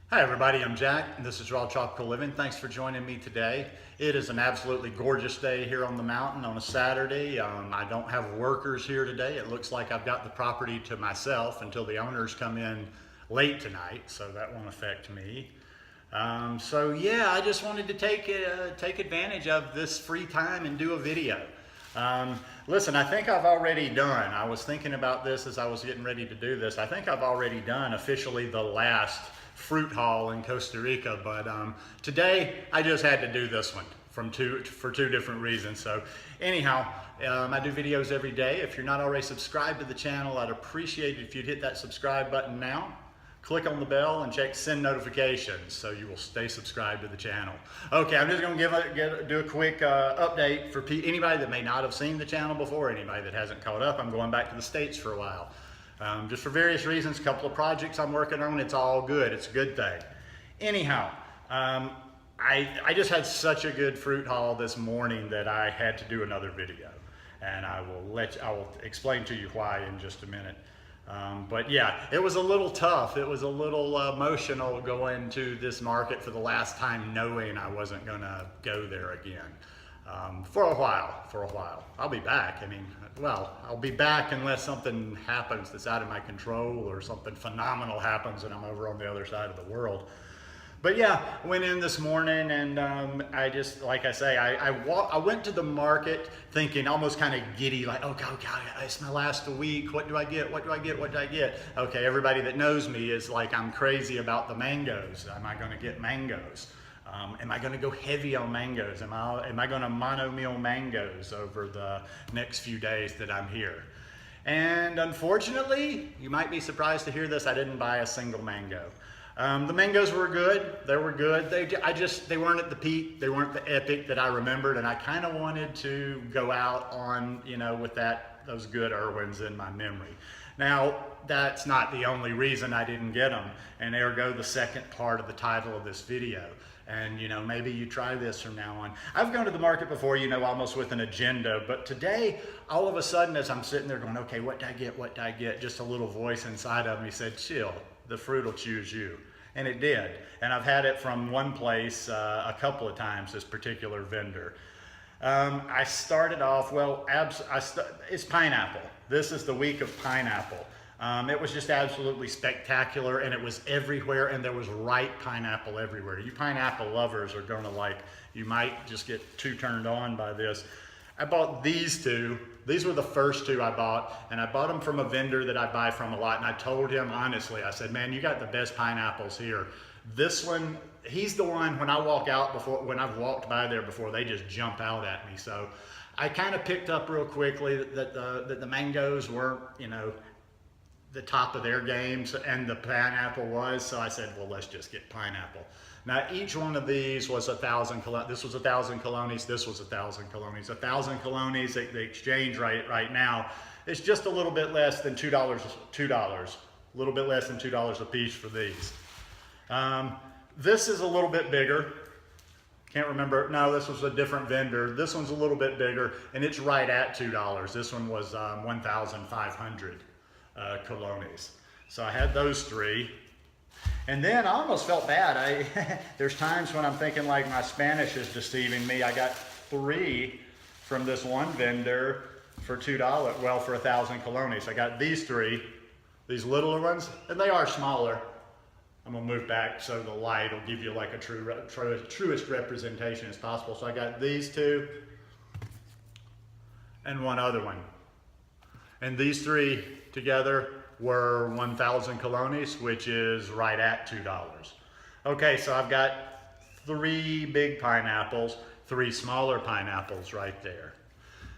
Hi everybody, I'm Jack, and this is Raw Tropical Living. Thanks for joining me today. It is an absolutely gorgeous day here on the mountain on a Saturday. I don't have workers here today. It looks like I've got the property to myself until the owners come in late tonight, so that won't affect me. So yeah, I just wanted to take advantage of this free time and do a video. Listen, I think I've already done, I was thinking about this as I was getting ready to do this, I think I've already done officially the last fruit haul in Costa Rica, but today I just had to do this one for two different reasons. So anyhow, I do videos every day. If you're not already subscribed to the channel, I'd appreciate it if you'd hit that subscribe button now. Click on the bell and check send notifications so you will stay subscribed to the channel. Okay, I'm just going to do a quick update for anybody that may not have seen the channel before, anybody that hasn't caught up. I'm going back to the States for a while. Just for various reasons, a couple of projects I'm working on, it's all good, it's a good thing. Anyhow, I just had such a good fruit haul this morning that I had to do another video. And I will explain to you why in just a minute. But yeah, it was a little tough. It was a little emotional going to this market for the last time knowing I wasn't gonna go there again. For a while. I'll be back. I'll be back unless something happens that's out of my control or something phenomenal happens and I'm over on the other side of the world. But yeah, went in this morning and I just, like I say, I went to the market thinking almost kind of giddy, like, oh God, it's my last week. What do I get? What do I get? What do I get? Okay, everybody that knows me is like, I'm crazy about the mangoes. Am I going to get mangoes? Am I going to go heavy on mangoes? Am I going to mono meal mangoes over the next few days that I'm here? And unfortunately, you might be surprised to hear this, I didn't buy a single mango. The mangoes were good. They were good. They weren't at the peak. They weren't the epic that I remembered. And I kind of wanted to go out on, with those good Irwins in my memory. Now, that's not the only reason I didn't get them. And ergo the second part of the title of this video. And maybe you try this from now on. I've gone to the market before, almost with an agenda, but today, all of a sudden, as I'm sitting there going, okay, what do I get? What do I get? Just a little voice inside of me said, chill, the fruit will choose you. And it did. And I've had it from one place a couple of times, this particular vendor. I started off, it's pineapple. This is the week of pineapple. It was just absolutely spectacular and it was everywhere and there was ripe pineapple everywhere. You pineapple lovers are gonna you might just get too turned on by this. I bought these two. These were the first two I bought and I bought them from a vendor that I buy from a lot and I told him honestly, I said, man, you got the best pineapples here. This one, he's the one when I walk out when I've walked by there before, they just jump out at me. So I kind of picked up real quickly that the mangoes weren't, the top of their games and the pineapple was, so I said, well, let's just get pineapple. Now each one of these was 1,000 colones. This was 1,000 colones, this was 1,000 colones. 1,000 colones, the exchange rate right now is just a little bit less than $2, a little bit less than $2 a piece for these. This is a little bit bigger. Can't remember, no, this was a different vendor. This one's a little bit bigger and it's right at $2. This one was 1,500. Colones. So I had those three. And then I almost felt bad. There's times when I'm thinking like my Spanish is deceiving me. I got three from this one vendor for $2, well, for 1,000 colones. I got these three, these littler ones, and they are smaller. I'm gonna move back so the light will give you like a truest representation as possible. So I got these two and one other one. And these three together were 1,000 colones, which is right at $2. Okay, so I've got three big pineapples, three smaller pineapples right there.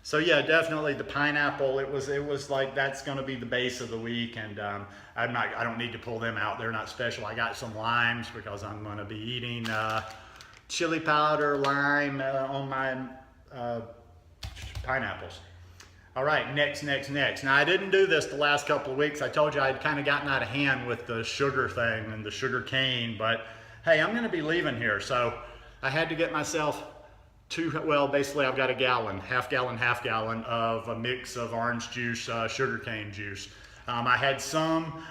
So yeah, definitely the pineapple, it was like that's gonna be the base of the week and I don't need to pull them out, they're not special. I got some limes because I'm gonna be eating chili powder, lime on my pineapples. All right, next. Now I didn't do this the last couple of weeks. I told you I'd kind of gotten out of hand with the sugar thing and the sugar cane, but hey, I'm gonna be leaving here. So I had to get myself basically I've got a gallon, half gallon of a mix of orange juice, sugar cane juice. I had some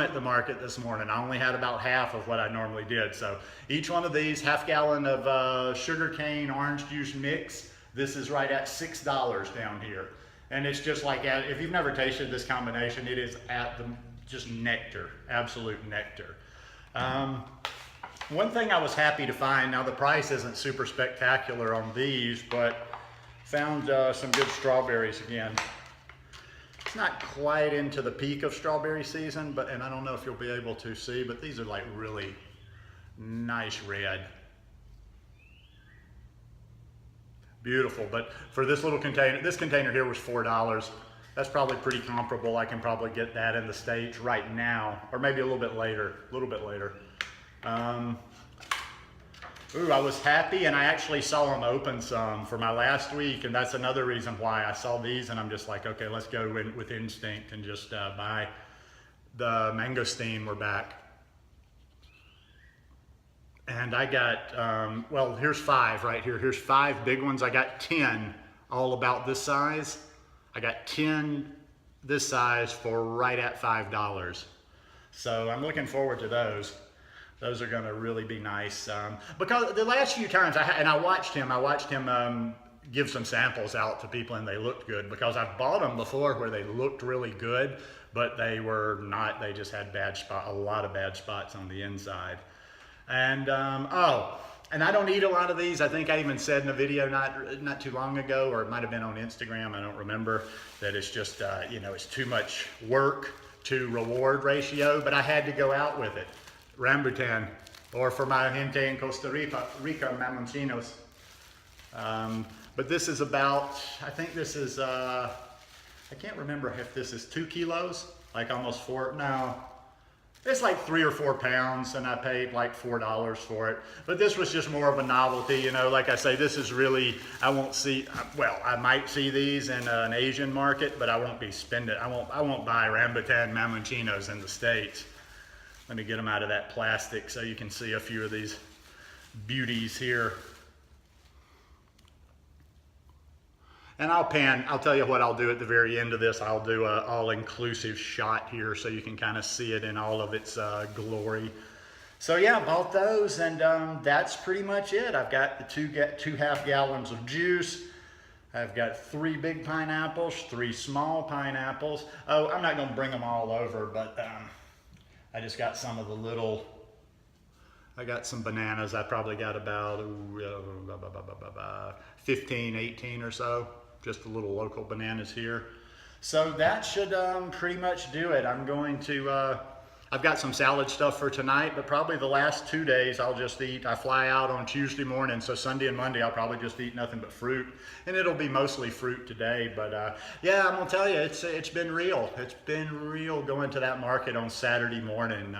at the market this morning. I only had about half of what I normally did. So each one of these, half gallon of sugarcane orange juice mix, this is right at $6 down here. And it's just like, if you've never tasted this combination, it is just nectar, absolute nectar. One thing I was happy to find, now the price isn't super spectacular on these, but found some good strawberries again. It's not quite into the peak of strawberry season, and I don't know if you'll be able to see, but these are like really nice red. Beautiful, but for this little container, this container here was $4. That's probably pretty comparable. I can probably get that in the States right now, or maybe a little bit later, Ooh, I was happy, and I actually saw them open some for my last week, and that's another reason why I saw these, and I'm just like, okay, let's go in with instinct and just buy the mangosteen. We're back. And I got, well, here's 5 right here. Here's 5 big ones. I got 10 all about this size. I got 10 this size for right at $5. So I'm looking forward to those. Those are going to really be nice. Because the last few times, I watched him give some samples out to people, and they looked good, because I've bought them before where they looked really good, but they were not, they just had a lot of bad spots on the inside. And, and I don't eat a lot of these. I think I even said in a video not too long ago, or it might have been on Instagram, I don't remember, that it's just, you know, it's too much work to reward ratio, but I had to go out with it. Rambutan, or for my gente in Costa Rica, mamoncinos. But this is about, I think this is, I can't remember if this is 2 kilos, like almost 4, no. It's like 3 or 4 pounds, and I paid like $4 for it. But this was just more of a novelty, you know, like I say, this is really, I won't see, well, I might see these in an Asian market, but I won't be spending, I won't buy Rambutan mamoncinos in the States. Let me get them out of that plastic so you can see a few of these beauties here. And I'll tell you what I'll do at the very end of this. I'll do an all-inclusive shot here so you can kind of see it in all of its glory. So yeah, I bought those, and that's pretty much it. I've got the 2 half gallons of juice. I've got 3 big pineapples, 3 small pineapples. Oh, I'm not gonna bring them all over, but I just got some of the little, I got some bananas. I probably got about 15, 18 or so, just the little local bananas here. So that should pretty much do it. I'm going to, I've got some salad stuff for tonight, but probably the last 2 days I'll just eat. I fly out on Tuesday morning, so Sunday and Monday I'll probably just eat nothing but fruit, and it'll be mostly fruit today. But yeah, I'm gonna tell you, it's been real. It's been real going to that market on Saturday morning.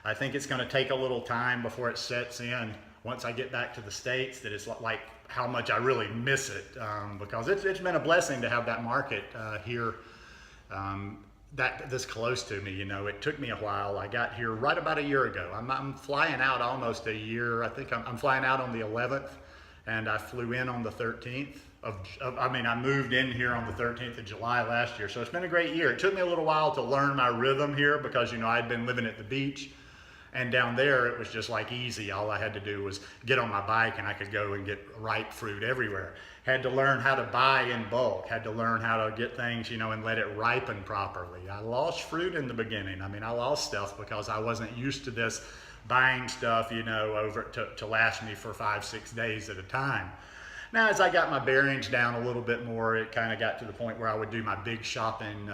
I think it's gonna take a little time before it sets in once I get back to the States, that it's like how much I really miss it, because it's been a blessing to have that market here. This close to me, you know. It took me a while. I got here right about a year ago. I'm flying out almost a year. I think I'm flying out on the 11th, and I flew in on the 13th I moved in here on the 13th of July last year. So it's been a great year. It took me a little while to learn my rhythm here, because, you know, I'd been living at the beach, and down there it was just like easy. All I had to do was get on my bike, and I could go and get ripe fruit everywhere. Had to learn how to buy in bulk, had to learn how to get things, you know, and let it ripen properly. I lost fruit in the beginning. I mean, I lost stuff because I wasn't used to this buying stuff, you know, over to last me for 5-6 days at a time. Now, as I got my bearings down a little bit more, it kind of got to the point where I would do my big shopping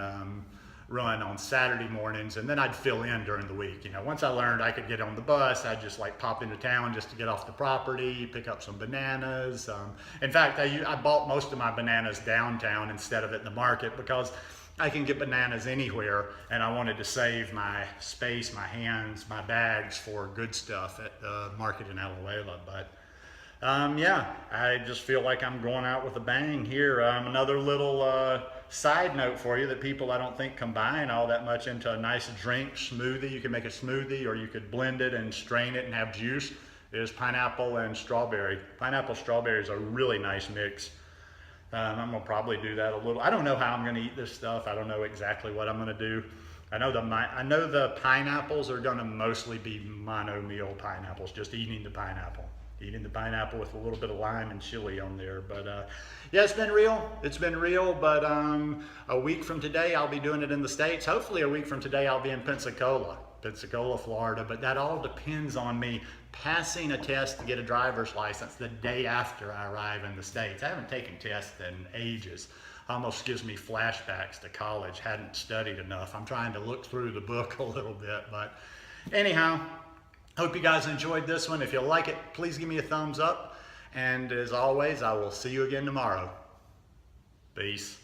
run on Saturday mornings, and then I'd fill in during the week. You know, once I learned I could get on the bus, I'd just like pop into town just to get off the property, pick up some bananas. In fact, I bought most of my bananas downtown instead of at the market, because I can get bananas anywhere, and I wanted to save my space, my hands, my bags for good stuff at the market in Alajuela. But yeah, I just feel like I'm going out with a bang here. Another little side note for you, that people I don't think combine all that much into a nice drink smoothie. You can make a smoothie, or you could blend it and strain it and have juice, is pineapple and strawberry. Pineapple strawberry is a really nice mix. I'm gonna probably do that a little. I don't know how I'm gonna eat this stuff. I don't know exactly what I'm gonna do. I know the pineapples are gonna mostly be mono-meal pineapples, just eating the pineapple. Eating the pineapple with a little bit of lime and chili on there. But yeah, it's been real. It's been real, but a week from today, I'll be doing it in the States. Hopefully a week from today, I'll be in Pensacola, Florida. But that all depends on me passing a test to get a driver's license the day after I arrive in the States. I haven't taken tests in ages. Almost gives me flashbacks to college. Hadn't studied enough. I'm trying to look through the book a little bit, but anyhow, hope you guys enjoyed this one. If you like it, please give me a thumbs up. And as always, I will see you again tomorrow. Peace.